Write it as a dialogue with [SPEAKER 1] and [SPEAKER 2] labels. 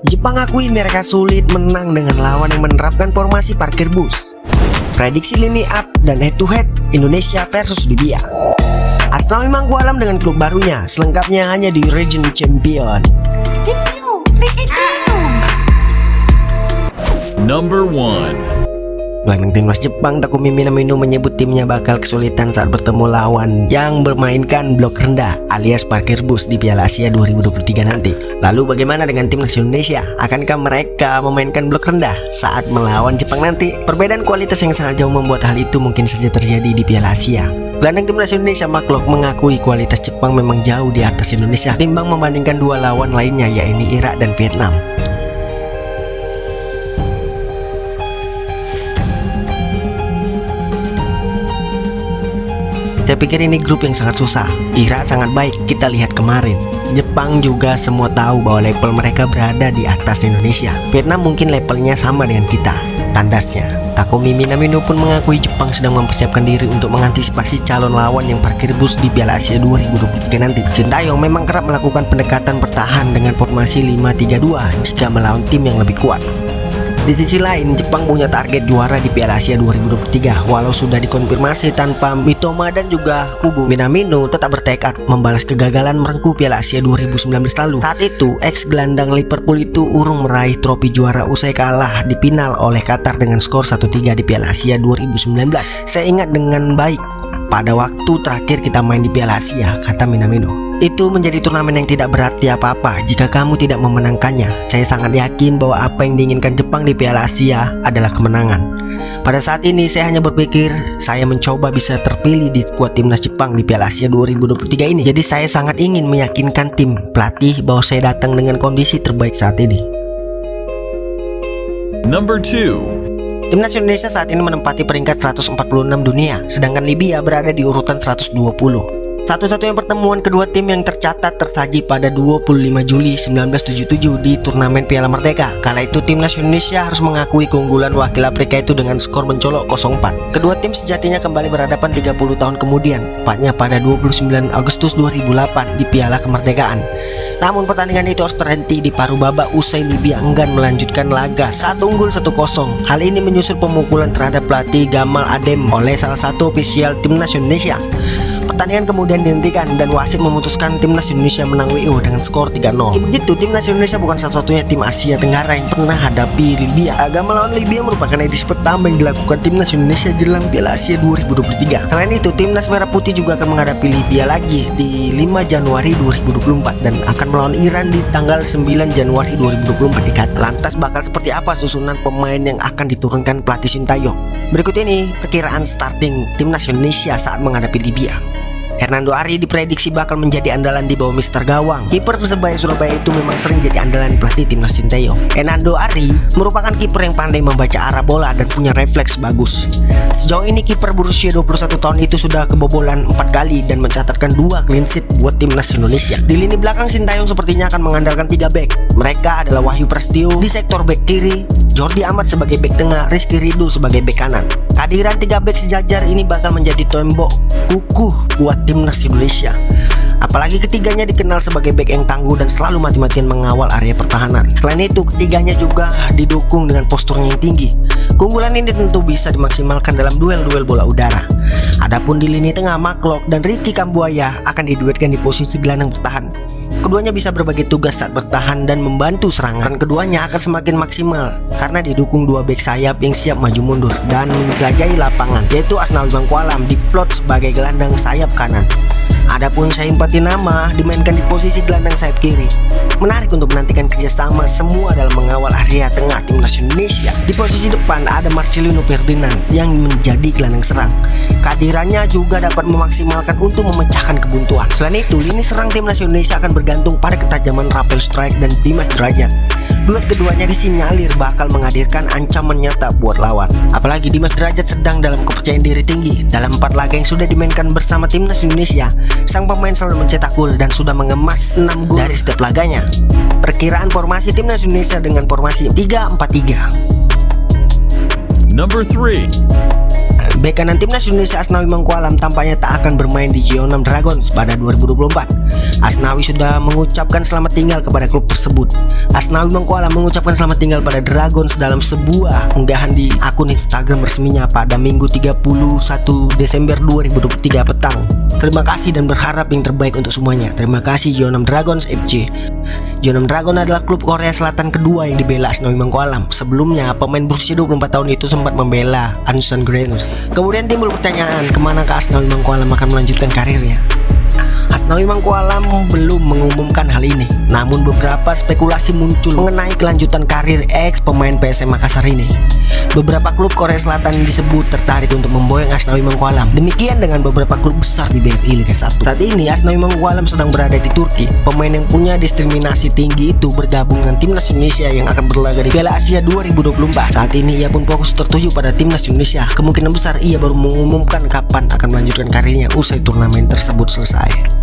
[SPEAKER 1] Jepang akui mereka sulit menang dengan lawan yang menerapkan formasi parkir bus. Prediksi lini up dan head to head Indonesia versus Libya. Asnawi Mangkualam dengan klub barunya, selengkapnya hanya di Region Champion.
[SPEAKER 2] Number 1.
[SPEAKER 1] Gelandang timnas Jepang Takumi Minamino menyebut timnya bakal kesulitan saat bertemu lawan yang bermainkan blok rendah alias parkir bus di Piala Asia 2023 nanti. Lalu bagaimana dengan timnas Indonesia? Akankah mereka memainkan blok rendah saat melawan Jepang nanti? Perbedaan kualitas yang sangat jauh membuat hal itu mungkin saja terjadi di Piala Asia. Gelandang timnas Indonesia Maklok mengakui kualitas Jepang memang jauh di atas Indonesia timbang membandingkan dua lawan lainnya yaitu Irak dan Vietnam. Saya pikir ini grup yang sangat susah. Irak sangat baik, kita lihat kemarin. Jepang juga semua tahu bahwa level mereka berada di atas Indonesia. Vietnam mungkin levelnya sama dengan kita, tandasnya. Takumi Minamino pun mengakui Jepang sedang mempersiapkan diri untuk mengantisipasi calon lawan yang parkir bus di Piala Asia 2023 nanti. Sintayong memang kerap melakukan pendekatan bertahan dengan formasi 5-3-2 jika melawan tim yang lebih kuat. Di sisi lain, Jepang punya target juara di Piala Asia 2023. Walau sudah dikonfirmasi tanpa Mitoma dan juga Kubo, Minamino tetap bertekad membalas kegagalan merengkuh Piala Asia 2019 lalu. Saat itu, ex-gelandang Liverpool itu urung meraih trofi juara usai kalah di final oleh Qatar dengan skor 1-3 di Piala Asia 2019. Saya ingat dengan baik pada waktu terakhir kita main di Piala Asia, kata Minamino. Itu menjadi turnamen yang tidak berarti apa-apa jika kamu tidak memenangkannya. Saya sangat yakin bahwa apa yang diinginkan Jepang di Piala Asia adalah kemenangan. Pada saat ini saya hanya berpikir saya mencoba bisa terpilih di skuad timnas Jepang di Piala Asia 2023 ini. Jadi saya sangat ingin meyakinkan tim pelatih bahwa saya datang dengan kondisi terbaik saat ini.
[SPEAKER 2] Number 2.
[SPEAKER 1] Timnas Indonesia saat ini menempati peringkat 146 dunia, sedangkan Libya berada di urutan 120. Satu-satunya pertemuan kedua tim yang tercatat tersaji pada 25 Juli 1977 di turnamen Piala Merdeka. Kala itu timnas Indonesia harus mengakui keunggulan wakil Afrika itu dengan skor mencolok 0-4. Kedua tim sejatinya kembali berhadapan 30 tahun kemudian, tepatnya pada 29 Agustus 2008 di Piala Kemerdekaan. Namun pertandingan itu harus terhenti di paruh babak usai Libya enggan melanjutkan laga saat unggul 1-0. Hal ini menyusul pemukulan terhadap pelatih Gamal Adem oleh salah satu ofisial timnas Indonesia. Pertandingan kemudian dihentikan dan wasit memutuskan timnas Indonesia menang WO dengan skor 3-0. Begitu, timnas Indonesia bukan satu-satunya tim Asia Tenggara yang pernah hadapi Libya. Agama melawan Libya merupakan edisi pertama yang dilakukan timnas Indonesia jelang Piala Asia 2023. Selain itu, timnas Merah Putih juga akan menghadapi Libya lagi di 5 Januari 2024 dan akan melawan Iran di tanggal 9 Januari 2024 di Qatar. Lantas bakal seperti apa susunan pemain yang akan diturunkan pelatih Sintayong? Berikut ini perkiraan starting timnas Indonesia saat menghadapi Libya. Hernando Ari diprediksi bakal menjadi andalan di bawah Mister Gawang. Kiper Persebaya Surabaya itu memang sering jadi andalan pelatih timnas Sintayong. Hernando Ari merupakan kiper yang pandai membaca arah bola dan punya refleks bagus. Sejauh ini kiper berusia 21 tahun itu sudah kebobolan 4 kali dan mencatatkan 2 clean sheet buat timnas Indonesia. Di lini belakang Sintayong sepertinya akan mengandalkan 3 back. Mereka adalah Wahyu Prasetyo di sektor back kiri, Jordi Amat sebagai back tengah, Rizky Ridho sebagai back kanan. Kehadiran 3 back sejajar ini bakal menjadi tembok kukuh buat timnas Indonesia. Apalagi ketiganya dikenal sebagai bek yang tangguh dan selalu mati-matian mengawal area pertahanan. Selain itu, ketiganya juga didukung dengan posturnya yang tinggi. Keunggulan ini tentu bisa dimaksimalkan dalam duel-duel bola udara. Adapun di lini tengah, Maklok dan Ricky Kambuaya akan diduetkan di posisi gelandang bertahan. Keduanya bisa berbagi tugas saat bertahan dan membantu serangan. Keduanya akan semakin maksimal karena didukung 2 bek sayap yang siap maju mundur dan menjelajahi lapangan, yaitu Asnawi Mangkualam diplot sebagai gelandang sayap kanan. Adapun Saim Patinama dimainkan di posisi gelandang sayap kiri. Menarik untuk menantikan kerjasama semua dalam mengawal area tengah timnas Indonesia. Di posisi depan ada Marcelino Ferdinand yang menjadi gelandang serang. Kehadirannya juga dapat memaksimalkan untuk memecahkan kebuntuan. Selain itu, lini serang timnas Indonesia akan bergantung pada ketajaman Rafael Strike dan Dimas Derajat. Duet keduanya disinyalir bakal menghadirkan ancaman nyata buat lawan. Apalagi Dimas Derajat sedang dalam kepercayaan diri tinggi. Dalam 4 laga yang sudah dimainkan bersama timnas Indonesia, sang pemain selalu mencetak gol dan sudah mengemas 6 gol dari setiap laganya. Perkiraan formasi timnas Indonesia dengan formasi 3-4-3.
[SPEAKER 2] Number 3.
[SPEAKER 1] Bek kanan timnas Indonesia Asnawi Mangkualam tampaknya tak akan bermain di Jeonnam Dragons pada 2024. Asnawi sudah mengucapkan selamat tinggal kepada klub tersebut. Asnawi Mangkualam mengucapkan selamat tinggal pada Dragons dalam sebuah unggahan di akun Instagram resminya pada Minggu 31 Desember 2023 petang. Terima kasih dan berharap yang terbaik untuk semuanya. Terima kasih Jeonnam Dragons FC. Jeonnam Dragon adalah klub Korea Selatan kedua yang dibela Asnawi Mangkualam. Sebelumnya, pemain berusia 24 tahun itu sempat membela Ansan Grenus. Kemudian timbul pertanyaan, kemanakah Asnawi Mangkualam akan melanjutkan karirnya? Asnawi Mangkualam belum mengumumkan hal ini, namun beberapa spekulasi muncul mengenai kelanjutan karir ex pemain PSM Makassar ini. Beberapa klub Korea Selatan disebut tertarik untuk memboyong Asnawi Mangkualam. Demikian dengan beberapa klub besar di BRI Liga 1. Saat ini Asnawi Mangkualam sedang berada di Turki. Pemain yang punya diskriminasi tinggi itu bergabung dengan timnas Indonesia yang akan berlaga di Piala Asia 2024. Saat ini ia pun fokus tertuju pada timnas Indonesia. Kemungkinan besar ia baru mengumumkan kapan akan melanjutkan karirnya usai turnamen tersebut selesai.